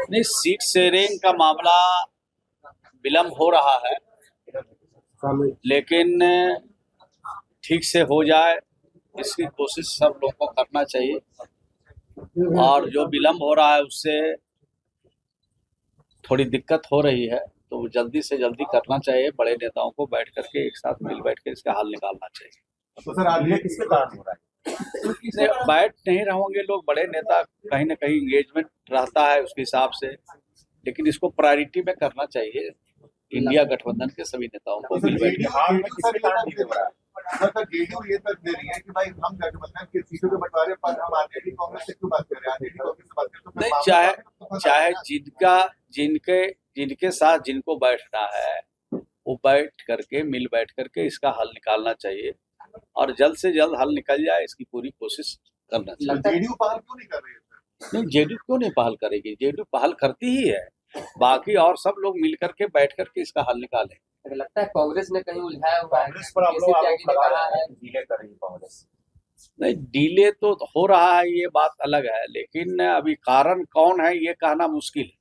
नहीं, seat sharing का मामला विलम्ब हो रहा है, लेकिन ठीक से हो जाए इसकी कोशिश सब लोगों को करना चाहिए। और जो विलम्ब हो रहा है उससे थोड़ी दिक्कत हो रही है, तो जल्दी से जल्दी करना चाहिए। बड़े नेताओं को बैठ करके एक साथ मिल बैठ के इसका हल निकालना चाहिए। तो सर आज ये किसके कारण हो रहा है? बैठ नहीं रहेंगे लोग, बड़े नेता कहीं ना कहीं एंगेजमेंट रहता है उसके हिसाब से, लेकिन इसको प्रायोरिटी में करना चाहिए। इंडिया गठबंधन के सभी नेताओं को मिल बैठ जेडीयू ये तक दे रही है कि भाई हम गठबंधन की सीटों के बंटवारे पर हम आरजेडी कांग्रेस से क्यों बात कर रहे हैं? आरजेडी कांग्रेस से बात करें नहीं, चाहे जिनके साथ जिनको बैठना है वो बैठ करके मिल बैठ करके इसका हल निकालना चाहिए, और जल्द से जल्द हल निकल जाए इसकी पूरी कोशिश करना चाहिए। जेडीयू पहल क्यों नहीं कर रही है? नहीं, जेडीयू क्यों नहीं पहल करेगी? जेडीयू पहल करती ही है, बाकी और सब लोग मिल करके बैठ करके इसका हल निकालें। लगता है कांग्रेस ने कहीं उलझाया हुआ है। कांग्रेस पर आप लोग कहा है डीले कर रही है कांग्रेस। नहीं, डीले तो हो रहा है, ये बात अलग है, लेकिन अभी कारण कौन है ये कहना मुश्किल है।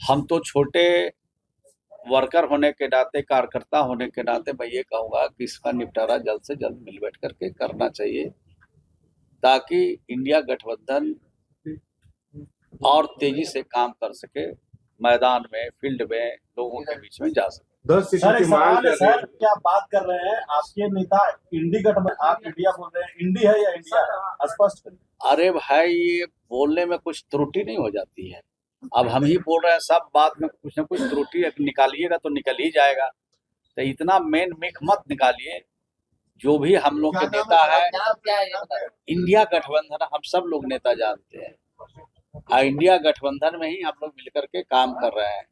हम तो छोटे वर्कर होने के नाते, कार्यकर्ता होने के नाते मैं ये कहूँगा कि इसका निपटारा जल्द से जल्द मिल बैठ करके करना चाहिए, ताकि इंडिया गठबंधन और तेजी से काम कर सके, मैदान में, फील्ड में, लोगों के बीच में जा सके। 10 सीटों की मांग है सर, क्या बात कर रहे हैं? आपके नेता इंडी गठबंधन, आप इंडिया बोल रहे हैं, इंडी है या इंडिया है? स्पष्ट करिए। अरे भाई, ये बोलने में कुछ त्रुटि नहीं हो जाती है? अब हम ही बोल रहे हैं, सब बात में कुछ न कुछ त्रुटि निकालिएगा तो निकल ही जाएगा। तो इतना मेन मिख मत निकालिए। जो भी हम लोग के नेता है, इंडिया गठबंधन, हम सब लोग नेता जानते हैं, इंडिया गठबंधन में ही हम लोग मिलकर के काम कर रहे हैं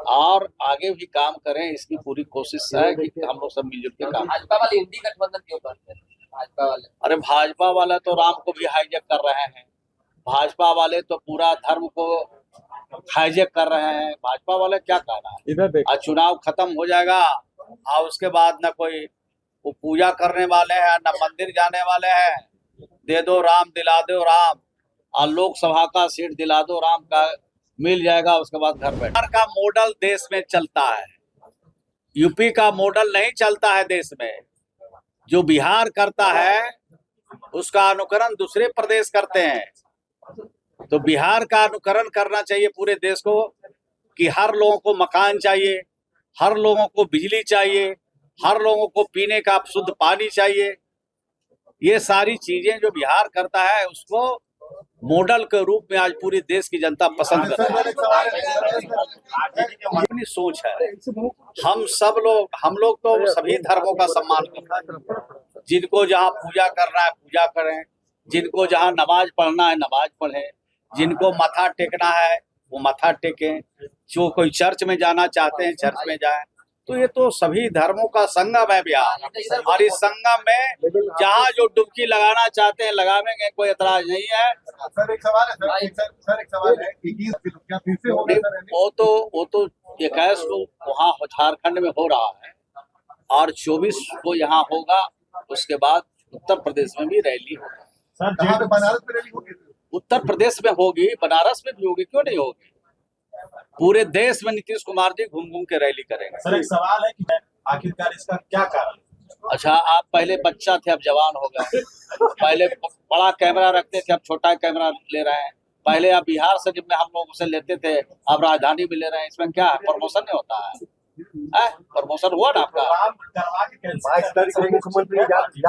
और आगे भी काम करें, इसकी पूरी कोशिश है कि हम लोग सब मिलजुल के काम। भाजपा वाले इंडी गठबंधन क्यों करते हैं? भाजपा वाले, अरे भाजपा वाला तो राम को भी हाईजैक कर रहे हैं, भाजपा वाले तो पूरा धर्म को हाईजैक कर रहे हैं। भाजपा वाले क्या कह रहा है? इधर आज चुनाव खत्म हो जाएगा और उसके बाद न कोई वो पूजा करने वाले हैं, न मंदिर जाने वाले हैं। दे दो राम, दिला दो राम, और लोकसभा का सीट दिला दो राम का, मिल जाएगा, उसके बाद घर बैठ। बिहार का मॉडल देश में चलता है, यूपी का मॉडल नहीं चलता है देश में। जो बिहार करता है उसका अनुकरण दूसरे प्रदेश करते हैं। तो बिहार का अनुकरण करना चाहिए पूरे देश को, कि हर लोगों को मकान चाहिए, हर लोगों को बिजली चाहिए, हर लोगों को पीने का शुद्ध पानी चाहिए। ये सारी चीजें जो बिहार करता है उसको मॉडल के रूप में आज पूरी देश की जनता पसंद कर रही है। अपनी सोच है। हम लोग तो सभी धर्मों का सम्मान करते हैं। जिनको जहाँ पूजा करना है पूजा करें, जिनको जहाँ नमाज पढ़ना है नमाज पढ़ें, जिनको मत्था टेकना है वो मत्था टेकें, जो कोई चर्च में जाना चाहते हैं चर्च में जाएं। तो ये तो सभी धर्मों का संगम है बिहार, और इस संगम में जहाँ जो डुबकी लगाना चाहते हैं लगावेंगे, कोई एतराज नहीं है। सर एक सवाल है, सर एक सवाल है, 21 क्या फिर से होगा सर? वो तो 21 को वहाँ झारखंड में हो रहा है और 24 को यहाँ होगा। उसके बाद उत्तर प्रदेश में भी रैली होगी। सर जहाँ पे बनारस में रैली होगी, उत्तर प्रदेश में होगी, बनारस में भी होगी, क्यों नहीं होगी? पूरे देश में नीतीश कुमार जी घूम घूम के रैली करेंगे। सर एक सवाल है कि आखिरकार इसका क्या कारण? अच्छा, आप पहले बच्चा थे अब जवान हो गए, पहले बड़ा कैमरा रखते थे अब छोटा कैमरा ले रहे हैं, पहले आप बिहार से जब हम लोग उसे लेते थे अब राजधानी में ले रहे हैं। इसमें क्या है? प्रमोशन नहीं होता है? प्रमोशन हुआ ना आपका?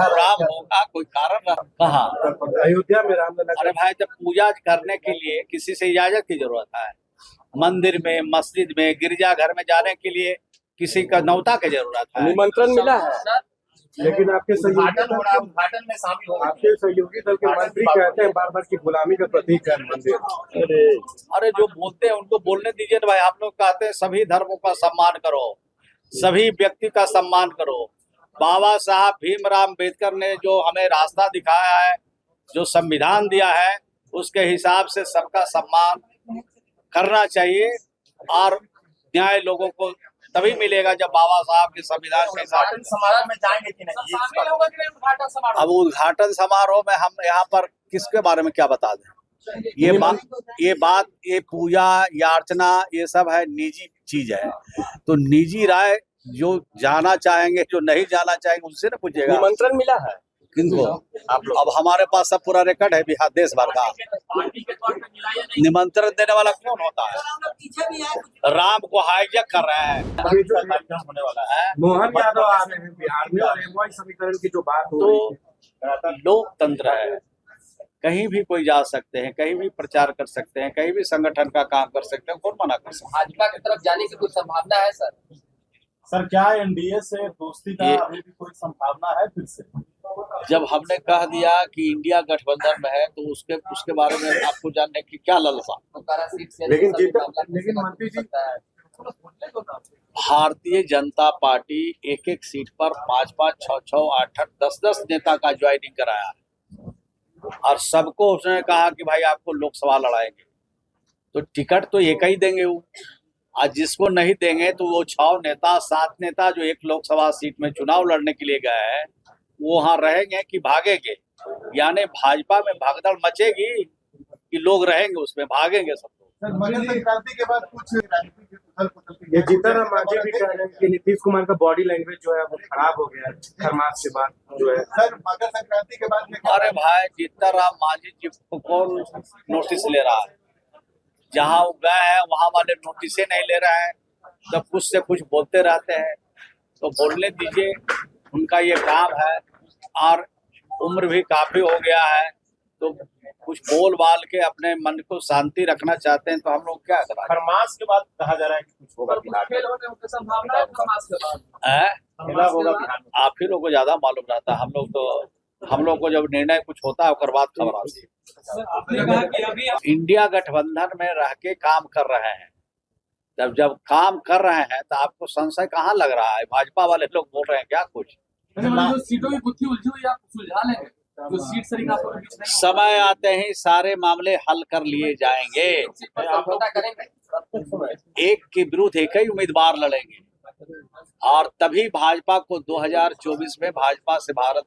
राम होगा, कोई कारण कहाँ? अयोध्या में राम। अरे भाई, जब पूजा करने के लिए किसी से इजाजत की जरूरत है, मंदिर में, मस्जिद में, गिरजाघर में जाने के लिए किसी का न्योता की जरूरत है, निमंत्रण मिला है, लेकिन आपके उद्घाटन में शामिल हो, आपके सहयोगी दल के मंत्री कहते हैं बार बार की गुलामी का प्रतीक है मंदिर। अरे जो बोलते हैं उनको बोलने दीजिए ना भाई। आप लोग कहते हैं सभी धर्मों का सम्मान करो, सभी व्यक्ति का सम्मान करो। बाबा साहब भीमराव अम्बेडकर ने जो हमें रास्ता दिखाया है, जो संविधान दिया है, उसके हिसाब से सबका सम्मान करना चाहिए, और न्याय लोगों को तभी मिलेगा जब बाबा साहब के संविधान के हिसाब से। समारोह में जाएंगे कि नहीं? अब उद्घाटन समारोह में हम यहाँ पर किसके बारे में क्या बता दें? ये पूजा या अर्चना ये सब है निजी चीज है। तो निजी राय जो जाना चाहेंगे, जो नहीं जाना चाहेंगे उनसे ना पूछेगा। निमंत्रण मिला है किनको? आप लोग? अब हमारे पास सब पूरा रिकॉर्ड है बिहार देश भर का। निमंत्रण देने वाला कौन होता है? राम को हाईजैक कर रहे हैं। होने वाला है। मोहन यादव आ रहे हैं बिहार में और एमवाई समीकरण की जो बात हो रही तो लोकतंत्र है, कहीं भी कोई जा सकते हैं, कहीं भी प्रचार कर सकते हैं, कहीं भी संगठन का काम कर सकते हैं, कौन मना कर सकता है? भाजपा की तरफ जाने की कुछ संभावना है सर? सर क्या एनडीए से दोस्ती का अभी भी कोई संभावना है फिर से? जब हमने कह दिया कि इंडिया गठबंधन में है तो उसके बारे में आपको जानने की क्या लालसा? तो 12 सीट से लेकिन मंत्री जी भारतीय जनता पार्टी एक एक सीट पर 5-5, 6-6, 8-8, 10-10 नेता का ज्वाइनिंग कराया है और सबको उसने कहा कि भाई आपको लोकसभा लड़ाएंगे, तो टिकट तो एक ही देंगे वो। आज जिसको नहीं देंगे तो वो 6 नेता 7 नेता जो एक लोकसभा सीट में चुनाव लड़ने के लिए गए हैं वो वहां रहेंगे कि भागेंगे? यानी भाजपा में भागदड़ मचेगी कि लोग रहेंगे उसमें, भागेंगे सब लोग। मकर संक्रांति के बाद कुछ ये जीतन मांझी भी कह रहे हैं कि नीतीश कुमार का बॉडी लैंग्वेज जो है वो खराब हो गया है खरमास के बाद जो है। सर मकर संक्रांति के बाद अरे भाई जीतन राम मांझी जी को कौन नोटिस ले रहा है? जहाँ वो गए हैं वहां वाले नोटिसे नहीं ले रहे हैं, तो कुछ से कुछ बोलते रहते हैं। तो बोलने दीजिए, उनका ये काम है और उम्र भी काफी हो गया है, तो कुछ बोल बाल के अपने मन को शांति रखना चाहते हैं, तो हम लोग क्या करें? खरमास के बाद कहा जा रहा है कि कुछ होगा बिहार में। संभावना है खरमास के बाद? खेला होगा बिहार में। आप ही लोग को ज्यादा मालूम रहता है। हम लोग को जब निर्णय कुछ होता है उसके बाद खबर आती है। इंडिया गठबंधन में रह के काम कर रहे हैं, जब काम कर रहे हैं तो आपको संशय कहाँ लग रहा है? भाजपा वाले लोग बोल रहे हैं क्या कुछ? सीटों की गुत्थी उलझी हुई आप सुलझा लेंगे? जो सीट सरिका समय आते ही सारे मामले हल कर लिए जाएंगे। समझौता करेंगे? एक के विरुद्ध एक ही उम्मीदवार लड़ेंगे और तभी भाजपा को 2024 में भाजपा से भारत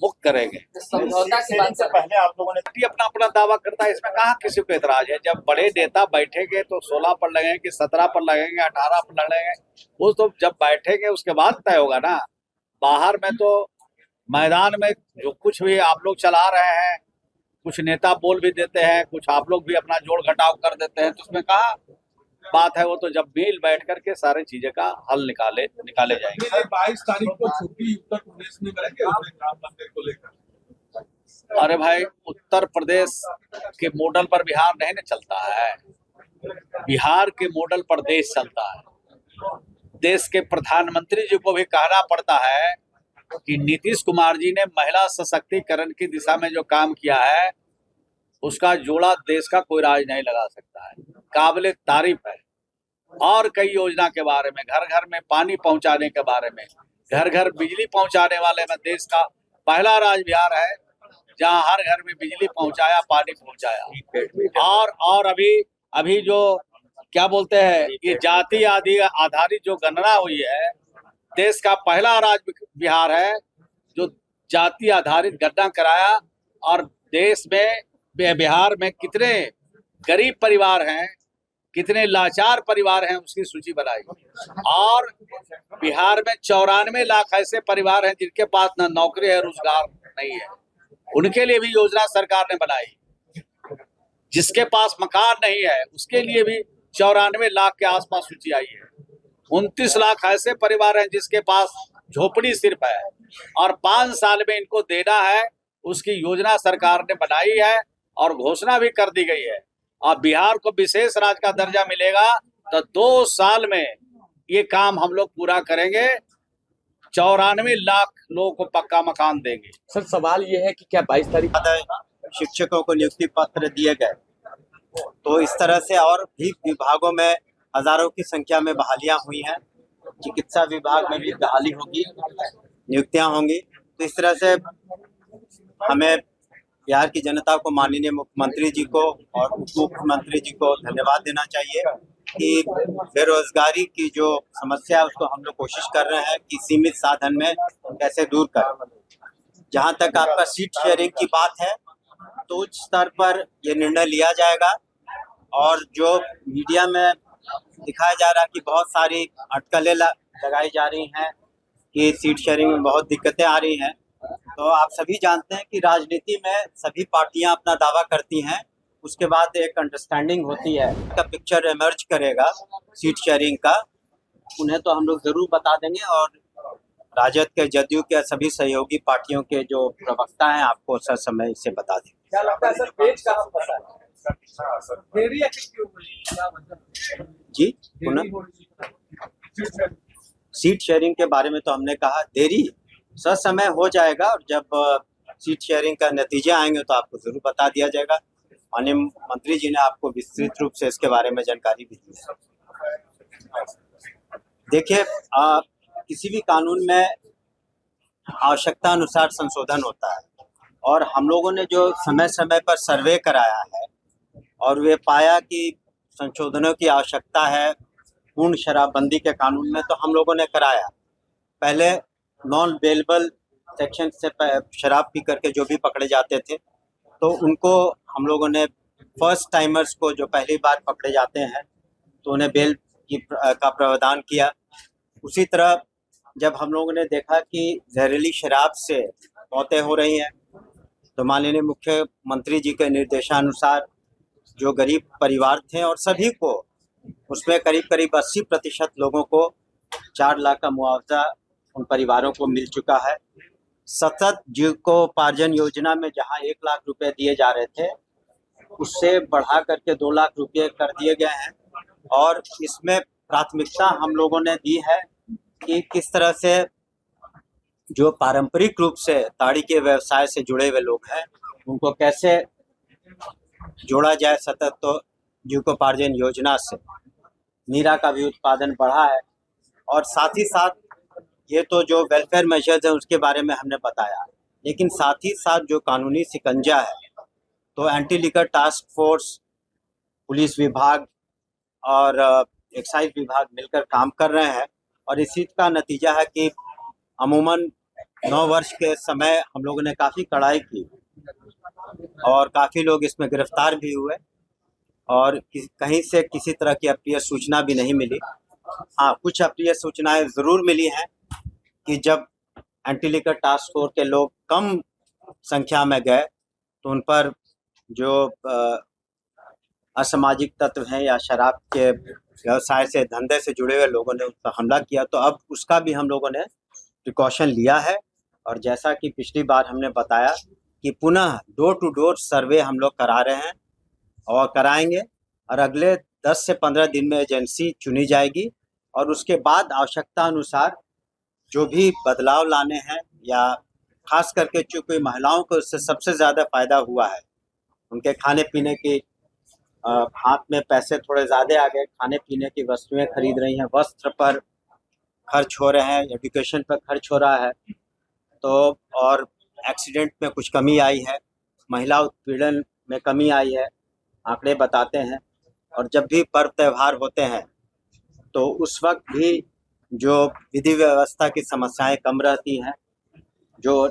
मुक्त करेंगे। समझौता की बात से पहले आप लोगों ने अपना अपना दावा करता है, इसमें कहाँ किसी को एतराज है। जब बड़े नेता बैठेंगे तो 16 पर लगेंगे कि 17 पर लगेंगे, 18 पर लगेंगे, वो तो जब बैठेंगे उसके बाद तय होगा ना। बाहर में तो मैदान में जो कुछ भी आप लोग चला रहे हैं, कुछ नेता बोल भी देते हैं, कुछ आप लोग भी अपना जोड़ घटाव कर देते हैं, तो उसमें कहा बात है। वो तो जब मिल बैठ करके सारी चीजें का हल निकाले जाएंगे। 22 तारीख को छुट्टी उत्तर प्रदेश में करेंगे राम मंदिर को लेकर। अरे भाई, उत्तर प्रदेश के मॉडल पर बिहार नहीं न चलता है, बिहार के मॉडल पर देश चलता है। देश के प्रधानमंत्री जी को भी कहना पड़ता है कि नीतीश कुमार जी ने महिला सशक्तिकरण की दिशा में जो काम किया है उसका जोड़ा देश का कोई राज नहीं लगा सकता है, काबिले तारीफ है। और कई योजना के बारे में, घर घर में पानी पहुंचाने के बारे में, घर घर बिजली पहुंचाने वाले में देश का पहला राज्य बिहार है जहां हर घर में बिजली पहुंचाया, पानी पहुंचाया। और अभी जो क्या बोलते हैं, ये जाति आदि आधारित जो गणना हुई है, देश का पहला राज्य बिहार है जो जाति आधारित गणना कराया। और देश में बिहार में कितने गरीब परिवार हैं, कितने लाचार परिवार हैं, उसकी सूची बनाई। और बिहार में 94 लाख ऐसे परिवार हैं जिनके पास न नौकरी है, रोजगार नहीं है, उनके लिए भी योजना सरकार ने बनाई। जिसके पास मकान नहीं है उसके लिए भी 94 लाख के आसपास सूची आई है। 29 लाख ऐसे परिवार हैं जिसके पास झोपड़ी सिर्फ है और 5 साल में इनको देना है, उसकी योजना सरकार ने बनाई है और घोषणा भी कर दी गई है। और बिहार को विशेष राज्य का दर्जा मिलेगा तो 2 साल में ये काम हम लोग पूरा करेंगे, 94 लाख लोगों को पक्का मकान देंगे। सर सवाल ये है कि क्या 22 तारीख शिक्षकों को नियुक्ति पत्र दिए गए, तो इस तरह से और भी विभागों में हजारों की संख्या में बहालियां हुई हैं। चिकित्सा विभाग में भी बहाली होगी, नियुक्तियां होंगी। तो इस तरह से हमें बिहार की जनता को, माननीय मुख्यमंत्री जी को और उप मुख्यमंत्री जी को धन्यवाद देना चाहिए कि बेरोजगारी की जो समस्या है उसको हम लोग कोशिश कर रहे हैं कि सीमित साधन में कैसे दूर करें। जहां तक आपका सीट शेयरिंग की बात है, बहुत उच्च स्तर पर ये निर्णय लिया जाएगा। और जो मीडिया में दिखाया जा रहा है कि बहुत सारी अटकलें लगाई जा रही हैं कि सीट शेयरिंग में बहुत दिक्कतें आ रही हैं, तो आप सभी जानते हैं कि राजनीति में सभी पार्टियां अपना दावा करती हैं, उसके बाद एक अंडरस्टैंडिंग होती है का पिक्चर इमर्ज करेगा सीट शेयरिंग का, उन्हें तो हम लोग जरूर बता देंगे। और राजद के, जदयू के सभी सहयोगी पार्टियों के जो प्रवक्ता हैं आपको समय से बता देंगे। क्या लगता है सर, पेज कहाँ फंसा है? देरी है क्यों हो रही है? क्या वजह? जी पुनः देरी हो रही है? सीट शेयरिंग के बारे में तो हमने कहा देरी समय हो जाएगा, और जब सीट शेयरिंग का नतीजे आएंगे तो आपको जरूर बता दिया जाएगा। माननीय मंत्री जी ने आपको विस्तृत रूप से इसके बारे में जानकारी भी दी है। देखिए, किसी भी कानून में आवश्यकता अनुसार संशोधन होता है, और हम लोगों ने जो समय समय पर सर्वे कराया है और वे पाया कि संशोधनों की आवश्यकता है पूर्ण शराबबंदी के कानून में, तो हम लोगों ने कराया। पहले नॉन बेलेबल सेक्शन से शराब पी करके जो भी पकड़े जाते थे, तो उनको हम लोगों ने फर्स्ट टाइमर्स को जो पहली बार पकड़े जाते हैं तो उन्हें बेल का प्रावधान किया। उसी तरह जब हम लोगों ने देखा कि जहरीली शराब से मौतें हो रही हैं, तो माननीय मुख्यमंत्री जी के निर्देशानुसार जो गरीब परिवार थे और सभी को, उसमें करीब करीब 80% लोगों को 4 लाख का मुआवजा उन परिवारों को मिल चुका है। सतत जीविकोपार्जन योजना में जहां 1 लाख रुपए दिए जा रहे थे, उससे बढ़ा करके 2 लाख रुपए कर दिए गए हैं। और इसमें प्राथमिकता हम लोगों ने दी है कि किस तरह से जो पारंपरिक रूप से ताड़ी के व्यवसाय से जुड़े हुए लोग हैं उनको कैसे जोड़ा जाए सतत तो जीविकोपार्जन योजना से। नीरा का भी उत्पादन बढ़ा है, और साथ ही साथ ये तो जो वेलफेयर मेजर्स हैं उसके बारे में हमने बताया, लेकिन साथ ही साथ जो कानूनी शिकंजा है, तो anti liquor task force, police विभाग और एक्साइज विभाग मिलकर काम कर रहे हैं। और इसी का नतीजा है कि अमूमन 9 वर्ष के समय हम लोगों ने काफ़ी कड़ाई की और काफ़ी लोग इसमें गिरफ्तार भी हुए, और कहीं से किसी तरह की अप्रिय सूचना भी नहीं मिली। हाँ, कुछ अप्रिय सूचनाएं ज़रूर मिली हैं कि जब एंटी लिकर टास्क फोर्स के लोग कम संख्या में गए तो उन पर जो असामाजिक तत्व हैं या शराब के व्यवसाय से, धंधे से जुड़े हुए लोगों ने उस पर हमला किया। तो अब उसका भी हम लोगों ने प्रिकॉशन लिया है, और जैसा कि पिछली बार हमने बताया कि पुनः डोर टू डोर सर्वे हम लोग करा रहे हैं और कराएंगे, और अगले 10 से 15 दिन में एजेंसी चुनी जाएगी, और उसके बाद आवश्यकता अनुसार जो भी बदलाव लाने हैं, या खास करके चूँकि महिलाओं को इससे सबसे ज़्यादा फ़ायदा हुआ है, उनके खाने पीने की हाथ में पैसे थोड़े ज़्यादा आ गए, खाने पीने की वस्तुएं खरीद रही हैं, वस्त्र पर खर्च हो रहे हैं, एजुकेशन पर खर्च हो रहा है, तो और एक्सीडेंट में कुछ कमी आई है, महिला उत्पीड़न में कमी आई है, आंकड़े बताते हैं। और जब भी पर्व त्यौहार होते हैं तो उस वक्त भी जो विधि व्यवस्था की समस्याएं कम रहती हैं, जो